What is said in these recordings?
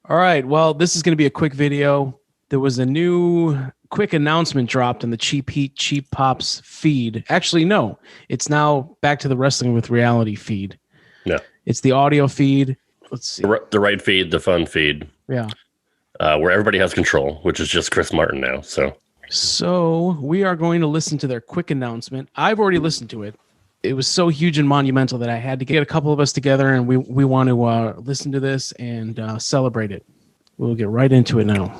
All right. Well, this is going to be a quick video. There was a new quick announcement dropped in the Cheap Heat, Cheap Pops feed. Actually, no. It's now back to the Wrestling with Reality feed. Yeah. It's the audio feed. Let's see. The right feed, the fun feed. Yeah. Where everybody has control, which is just Chris Martin now. So we are going to listen to their quick announcement. I've already listened to it. It was so huge and monumental that I had to get a couple of us together, and we want to listen to this and celebrate it. We'll get right into it now.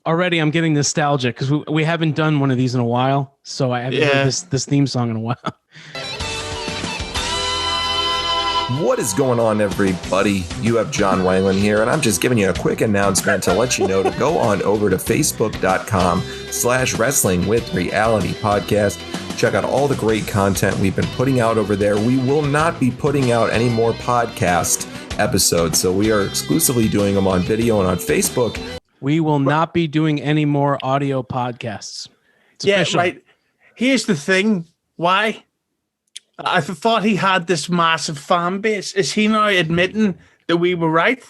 Already, I'm getting nostalgic because we haven't done one of these in a while, so I haven't heard this theme song in a while. What is going on, everybody? You have John Wanglund here, and I'm just giving you a quick announcement to let you know to go on over to facebook.com/wrestling with reality podcast. Check out all the great content we've been putting out over there. We will not be putting out any more podcast episodes, so we are exclusively doing them on video and on Facebook. We will not be doing any more audio podcasts. It's official. Right. Here's the thing. Why? I thought he had this massive fan base. Is he now admitting that we were right?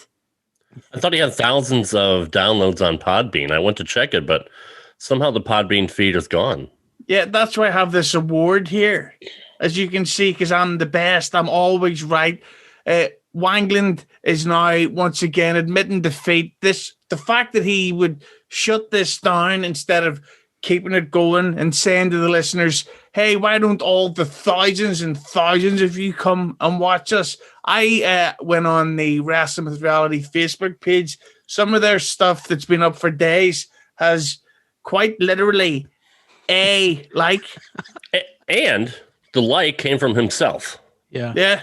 I thought he had thousands of downloads on Podbean. I went to check it, but somehow the Podbean feed is gone. Yeah, that's why I have this award here. As you can see, because I'm the best. I'm always right. Wanglund is now once again admitting defeat. The fact that he would shut this down instead of keeping it going and saying to the listeners, hey, why don't all the thousands and thousands of you come and watch us? I went on the Wrestling with Reality Facebook page. Some of their stuff that's been up for days has quite literally a like. And the like came from himself. Yeah. Yeah.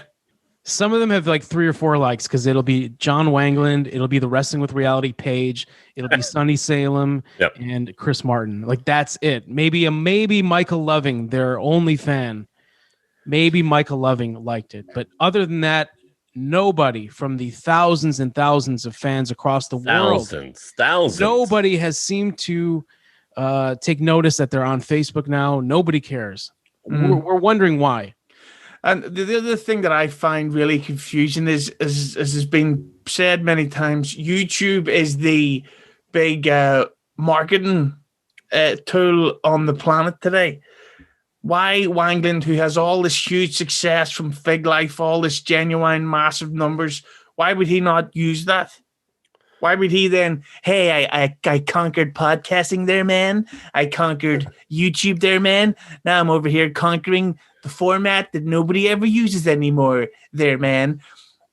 Some of them have like 3 or 4 likes because it'll be John Wanglund, it'll be the Wrestling with Reality page, it'll be Sonny Salem, and Chris Martin. Like that's it. Maybe Michael Loving, their only fan. Maybe Michael Loving liked it, but other than that, nobody from the thousands and thousands of fans across the world, thousands. Nobody has seemed to take notice that they're on Facebook now. Nobody cares. We're wondering why. And the other thing that I find really confusing is, as has been said many times, YouTube is the big marketing tool on the planet today. Why Wanglund, who has all this huge success from Fig Life, all this genuine massive numbers, why would he not use that? Why would he then, hey, I conquered podcasting there, man. I conquered YouTube there, man. Now I'm over here conquering the format that nobody ever uses anymore there, man.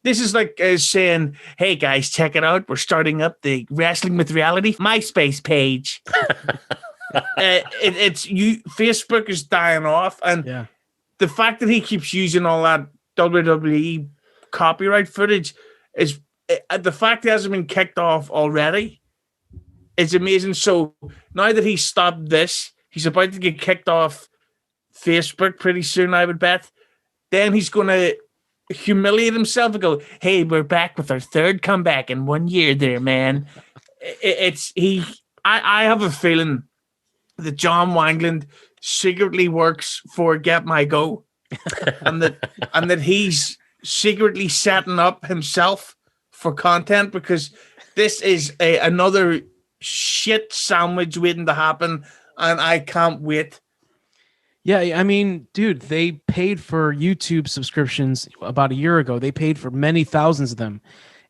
This is like saying, hey, guys, check it out. We're starting up the Wrestling with Reality MySpace page. Facebook is dying off. And the fact that he keeps using all that WWE copyright footage is the fact he hasn't been kicked off already is amazing. So now that he's stopped this, he's about to get kicked off Facebook pretty soon, I would bet. Then he's going to humiliate himself and go, hey, we're back with our third comeback in 1 year there, man. I have a feeling that John Wanglund secretly works for Get My Go and that he's secretly setting up himself for content, because this is another shit sandwich waiting to happen, and I can't wait. Yeah, I mean, dude, they paid for YouTube subscriptions about a year ago. They paid for many thousands of them,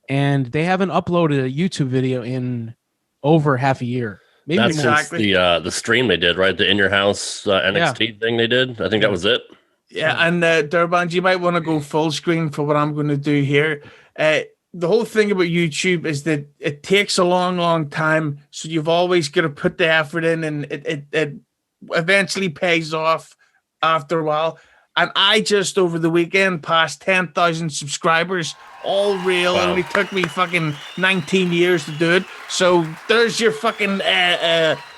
and they haven't uploaded a YouTube video in over half a year. Maybe that's more. Exactly. The stream they did, right? The In Your House NXT thing they did. I think that was it. Yeah, and Durband, you might want to go full screen for what I'm going to do here. The whole thing about YouTube is that it takes a long, long time, so you've always got to put the effort in, and it eventually pays off after a while. And I just over the weekend passed 10,000 subscribers, all real. Wow. It only took me fucking 19 years to do it. So there's your fucking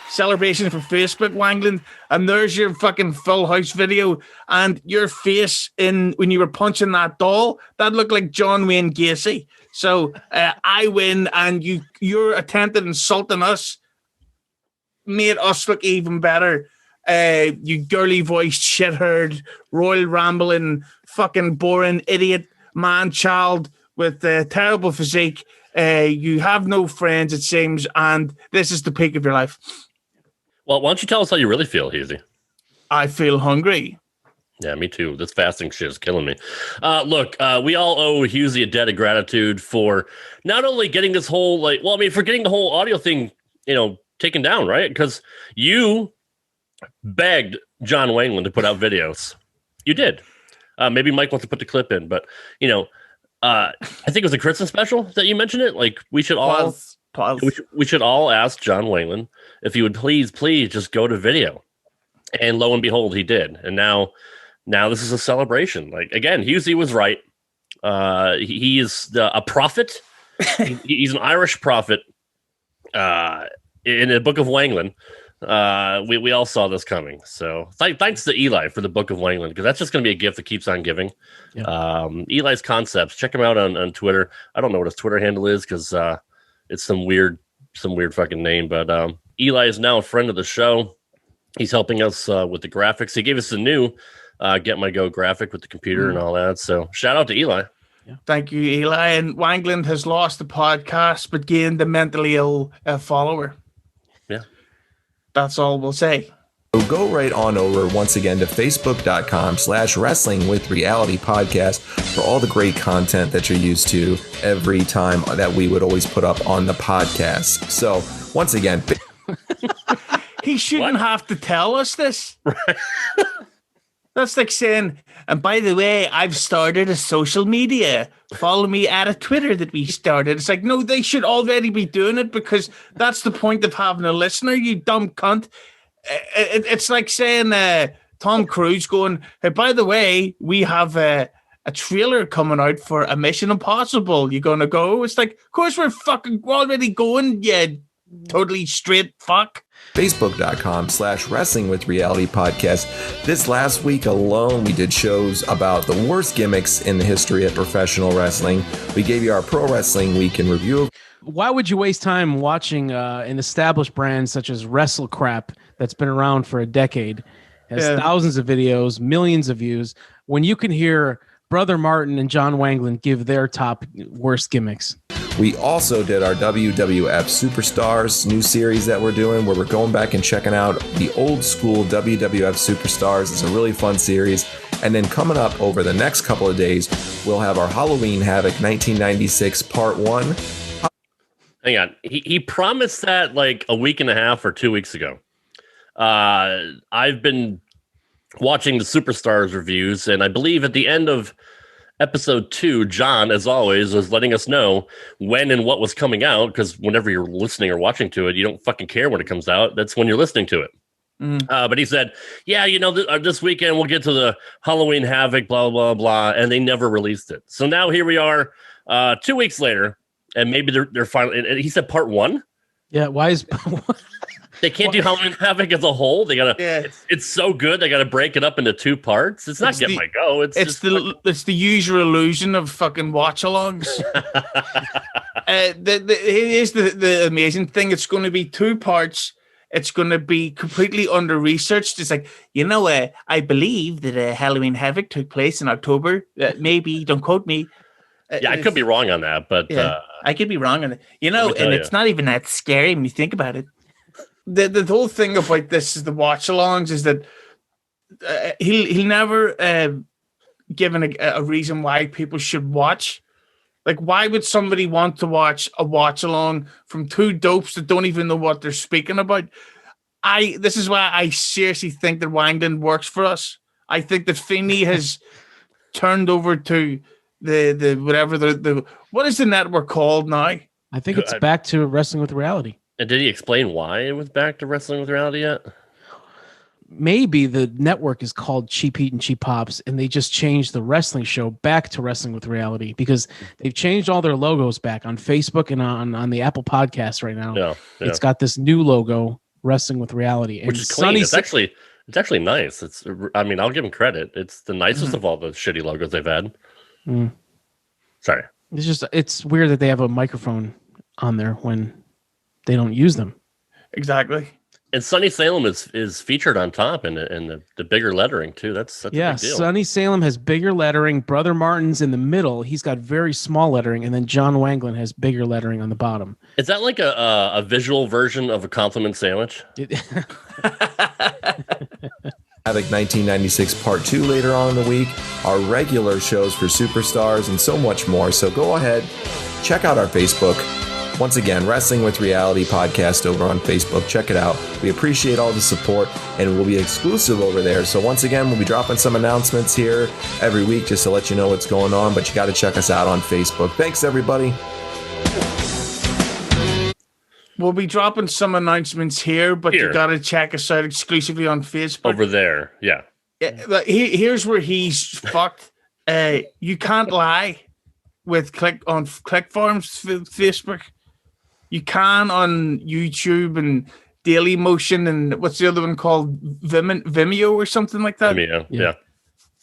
celebration for Facebook, Wanglund, and there's your fucking Full House video, and your face in when you were punching that doll, that looked like John Wayne Gacy. So I win, and your attempt at insulting us made us look even better. you girly voiced shitherd, royal rambling, fucking boring idiot man child with a terrible physique. You have no friends, it seems, and this is the peak of your life. Well, why don't you tell us how you really feel, Husey? I feel hungry. Yeah, me too. This fasting shit is killing me. Look, we all owe Husey a debt of gratitude for not only getting this whole, for getting the whole audio thing, taken down, right? Because you begged John Wanglund to put out videos. You did. Maybe Mike wants to put the clip in, but, I think it was a Christmas special that you mentioned it. Like, we should all... Pause. We should all ask John Wanglund if he would please just go to video. And lo and behold, he did. And now this is a celebration. Like, again, Husey was right. He is a prophet. He's an Irish prophet in the Book of Wanglund. We all saw this coming. So thanks to Eli for the Book of Wanglund, because that's just going to be a gift that keeps on giving. Yeah. Eli's Concepts. Check him out on Twitter. I don't know what his Twitter handle is because it's some weird fucking name. But Eli is now a friend of the show. He's helping us with the graphics. He gave us a new Get My Go graphic with the computer and all that. So shout out to Eli. Yeah. Thank you, Eli. And Wanglund has lost the podcast, but gained the mentally ill follower. Yeah. That's all we'll say. So go right on over once again to facebook.com/wrestling with reality podcast for all the great content that you're used to every time that we would always put up on the podcast. So once again, he shouldn't have to tell us this. Right. That's like saying, and by the way, I've started a social media. Follow me at a Twitter that we started. It's like, no, they should already be doing it because that's the point of having a listener, you dumb cunt. It's like saying Tom Cruise going, hey, by the way, we have a trailer coming out for a Mission Impossible. You going to go? It's like, of course we're already going, you totally straight fuck. Facebook.com/wrestling with reality podcast. This last week alone, we did shows about the worst gimmicks in the history of professional wrestling. We gave you our Pro Wrestling Week in review. Why would you waste time watching an established brand such as WrestleCrap that's been around for a decade, has thousands of videos, millions of views, when you can hear Brother Martin and John Wanglund give their top worst gimmicks? We also did our WWF Superstars new series that we're doing, where we're going back and checking out the old school WWF Superstars. It's a really fun series. And then coming up over the next couple of days, we'll have our Halloween Havoc 1996 Part 1. Hang on. He promised that like a week and a half or 2 weeks ago. I've been watching the Superstars reviews, and I believe at the end of episode 2, John, as always, was letting us know when and what was coming out, because whenever you're listening or watching to it, you don't fucking care when it comes out. That's when you're listening to it. But he said, yeah, this weekend we'll get to the Halloween Havoc, blah, blah, blah, and they never released it. So now here we are 2 weeks later, and maybe they're finally, and he said part 1? Yeah, why is... They can't do Halloween Havoc as a whole. They gotta. Yeah. It's so good. They gotta break it up into 2 parts. It's not Get My Go. It's the usual illusion of fucking watch-alongs. Here's the amazing thing. It's going to be 2 parts. It's going to be completely under researched. It's like, I believe that Halloween Havoc took place in October. Maybe, don't quote me. Yeah, I could be wrong on that, but I could be wrong on it. And it's not even that scary when you think about it. The whole thing about this is the watch-alongs is that he'll never given a reason why people should watch. Like, why would somebody want to watch a watch-along from 2 dopes that don't even know what they're speaking about? This is why I seriously think that Wanglund works for us. I think that Feeney has turned over to the whatever the what is the network called now? I think it's back to Wrestling with Reality. And did he explain why it was back to Wrestling with Reality yet? Maybe the network is called Cheap Heat and Cheap Pops, and they just changed the wrestling show back to Wrestling with Reality because they've changed all their logos back on Facebook and on the Apple Podcast right now. Yeah. It's got this new logo, Wrestling with Reality, and which is clean. It's actually nice. I'll give them credit. It's the nicest of all the shitty logos they've had. Sorry. It's weird that they have a microphone on there when they don't use them. Exactly. And Sunny Salem is featured on top in the bigger lettering too. That's a big deal. Sunny Salem has bigger lettering. Brother Martin's in the middle. He's got very small lettering, and then John Wanglund has bigger lettering on the bottom. Is that like a visual version of a compliment sandwich? Havoc 1996 Part 2 later on in the week, our regular shows for superstars, and so much more. So go ahead, check out our Facebook. Once again, Wrestling with Reality podcast over on Facebook. Check it out. We appreciate all the support, and we'll be exclusive over there. So once again, we'll be dropping some announcements here every week just to let you know what's going on, but you got to check us out on Facebook. Thanks, everybody. We'll be dropping some announcements here, but you got to check us out exclusively on Facebook. Over there, yeah. Here's where he's fucked. You can't lie with click forms Facebook. You can on YouTube and Daily Motion and what's the other one called? Vimeo or something like that. Vimeo, yeah.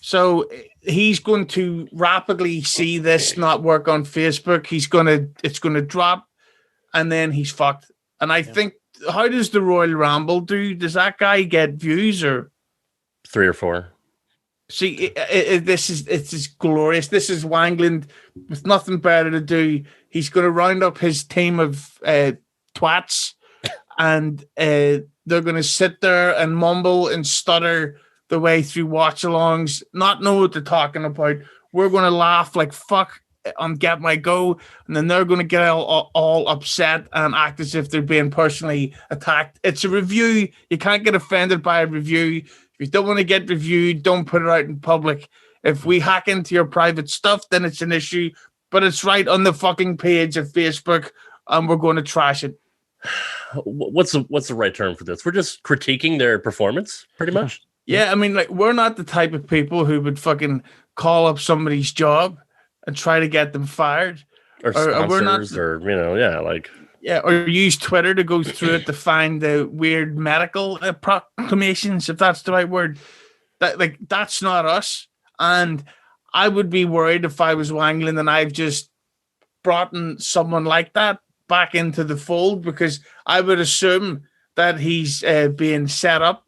So he's going to rapidly see this not work on Facebook. It's gonna drop. And then he's fucked. And I think, how does the Royal Rumble do? Does that guy get views or 3 or 4? See, this is glorious. This is Wanglund with nothing better to do. He's going to round up his team of twats, and they're going to sit there and mumble and stutter the way through watch-alongs, not know what they're talking about. We're going to laugh like fuck on Get My Go, and then they're going to get all upset and act as if they're being personally attacked. It's a review. You can't get offended by a review. If you don't want to get reviewed, don't put it out in public. If we hack into your private stuff, then it's an issue, but it's right on the fucking page of Facebook, and we're going to trash it. What's the right term for this? We're just critiquing their performance, pretty much. Yeah, I mean, like, we're not the type of people who would fucking call up somebody's job and try to get them fired, or sponsors, or use Twitter to go through it to find the weird medical proclamations, if that's the right word. That's not us. And I would be worried if I was Wanglund and I've just brought in someone like that back into the fold, because I would assume that he's being set up.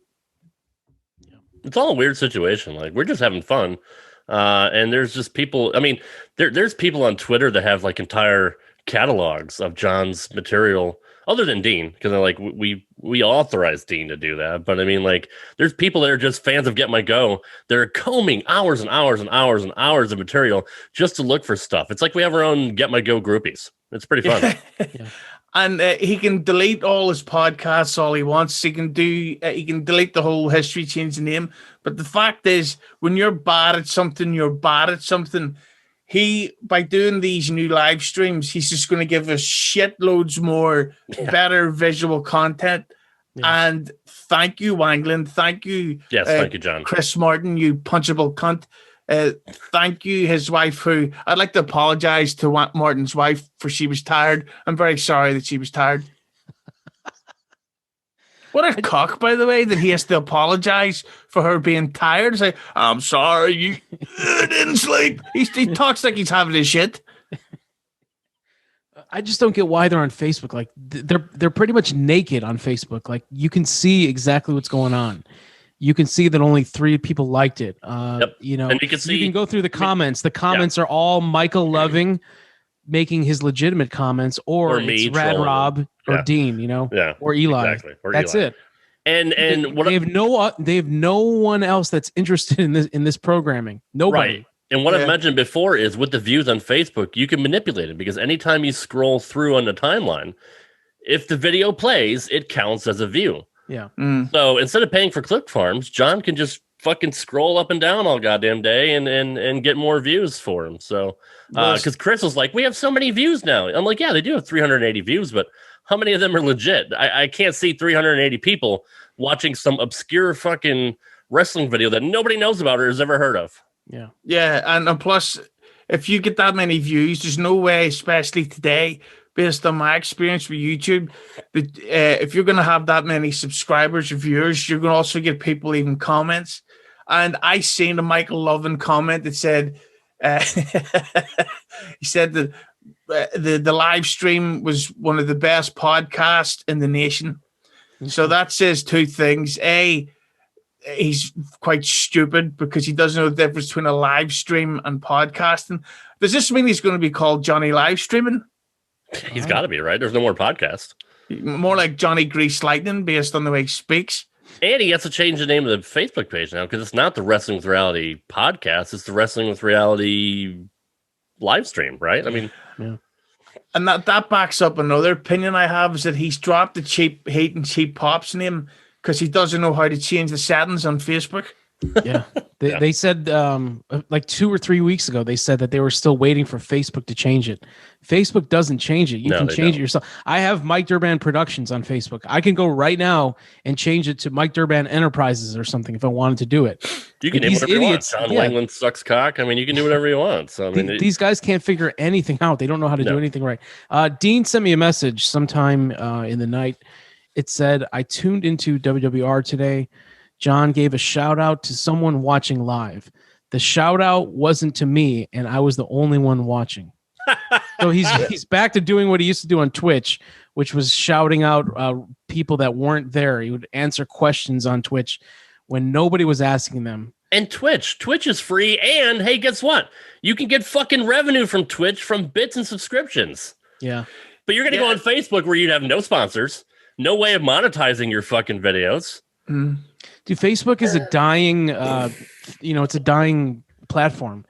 It's all a weird situation. Like, we're just having fun. And there's just people, I mean, there's people on Twitter that have like entire catalogs of John's material, other than Dean, because like we authorize Dean to do that. But I mean, like, there's people that are just fans of Get My Go. They're combing hours and hours and hours and hours of material just to look for stuff. It's like we have our own Get My Go groupies. It's pretty fun. Yeah. And he can delete all his podcasts all he wants. He can delete the whole history, change the name. But the fact is, when you're bad at something, you're bad at something. By doing these new live streams, he's just going to give us shitloads more better visual content. Yeah. And thank you, Wanglund. Thank you. Yes, thank you, John. Chris Martin, you punchable cunt. Thank you, his wife, who I'd like to apologize to Martin's wife for she was tired. I'm very sorry that she was tired. What a cock, by the way, that he has to apologize for her being tired. Say, I'm sorry, you didn't sleep. He talks like he's having his shit. I just don't get why they're on Facebook. Like, they're pretty much naked on Facebook. Like, you can see exactly what's going on. You can see that only 3 people liked it. You know, and you can go through the comments. The comments are all Michael Loving making his legitimate comments, or it's Rad Rob or Dean, you know, or Eli. Exactly. Or that's Eli. It. And they have no one else that's interested in this programming. Nobody. Right. And what I've mentioned before is with the views on Facebook, you can manipulate it, because anytime you scroll through on the timeline, if the video plays, it counts as a view. Yeah. So instead of paying for click farms, John can just fucking scroll up and down all goddamn day and get more views for him. So because Chris was like, we have so many views now. I'm like, yeah, they do have 380 views, but how many of them are legit? I can't see 380 people watching some obscure fucking wrestling video that nobody knows about or has ever heard of. Yeah. Yeah. And plus, if you get that many views, there's no way, especially today, based on my experience with YouTube, that if you're going to have that many subscribers or viewers, you're going to also get people leaving comments. And I seen a Michael Lovin comment that said, he said that the live stream was one of the best podcasts in the nation. So that says two things. A, he's quite stupid because he doesn't know the difference between a live stream and podcasting. Does this mean he's going to be called Johnny Live Streaming? He's got to be, right? There's no more podcast. More like Johnny Grease Lightning based on the way he speaks. And he has to change the name of the Facebook page now because it's not the Wrestling with Reality podcast. It's the Wrestling with Reality live stream, right? I mean, yeah. And that backs up another opinion I have, is that he's dropped the Cheap Heat and Cheap Pops name because he doesn't know how to change the settings on Facebook. Yeah. They said like 2 or 3 weeks ago, they said that they were still waiting for Facebook to change it. Facebook doesn't change it. You can change it yourself. I have Mike Durban Productions on Facebook. I can go right now and change it to Mike Durban Enterprises or something if I wanted to do it. You can name whatever you want. John Wanglund sucks cock. I mean, you can do whatever you want. So I mean, these guys can't figure anything out. They don't know how to do anything right. Dean sent me a message sometime in the night. It said, I tuned into WWR today. John gave a shout out to someone watching live. The shout out wasn't to me, and I was the only one watching. So he's back to doing what he used to do on Twitch, which was shouting out people that weren't there. He would answer questions on Twitch when nobody was asking them. And Twitch is free. And hey, guess what? You can get fucking revenue from Twitch from bits and subscriptions. Yeah. But you're going to go on Facebook where you'd have no sponsors, no way of monetizing your fucking videos. Mm. Dude, Facebook is a dying, it's a dying platform.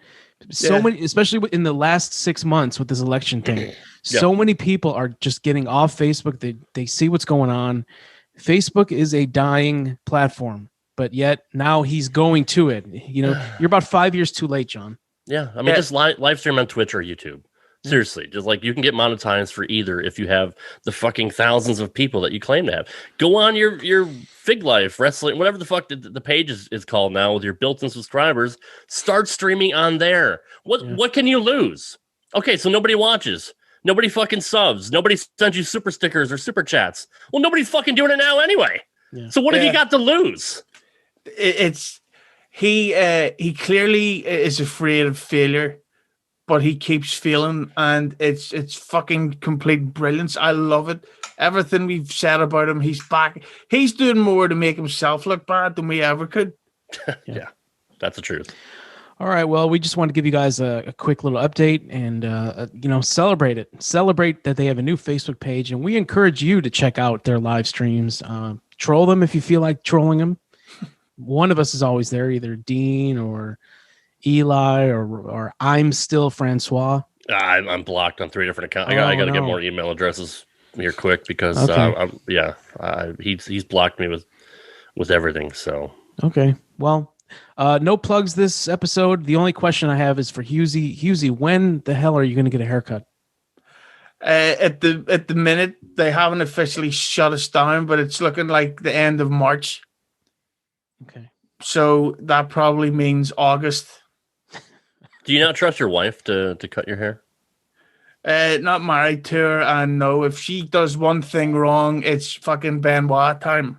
So many, especially in the last 6 months with this election thing, so many people are just getting off Facebook. They see what's going on. Facebook is a dying platform, but yet now he's going to it. You know, you're about 5 years too late, John. Yeah, I mean, just live stream on Twitch or YouTube. Seriously, just like you can get monetized for either if you have the fucking thousands of people that you claim to have. Go on your Fig Life, Wrestling, whatever the fuck the page is called now with your built-in subscribers. Start streaming on there. What can you lose? Okay, so nobody watches. Nobody fucking subs. Nobody sends you super stickers or super chats. Well, nobody's fucking doing it now anyway. Yeah. So what have you got to lose? He clearly is afraid of failure, but he keeps failing, and it's fucking complete brilliance. I love it. Everything we've said about him, he's back. He's doing more to make himself look bad than we ever could. Yeah, that's the truth. All right, well, we just want to give you guys a quick little update and, celebrate it. Celebrate that they have a new Facebook page, and we encourage you to check out their live streams. Troll them if you feel like trolling them. One of us is always there, either Dean or Eli or I'm still Francois. I'm blocked on 3 different accounts. I got to get more email addresses here quick because he's blocked me with everything. So okay, well, no plugs this episode. The only question I have is for Husey. Husey, when the hell are you going to get a haircut? At the minute, they haven't officially shut us down, but it's looking like the end of March. Okay, so that probably means August. Do you not trust your wife to cut your hair? Not married to her, and no, if she does one thing wrong, it's fucking Benoit time.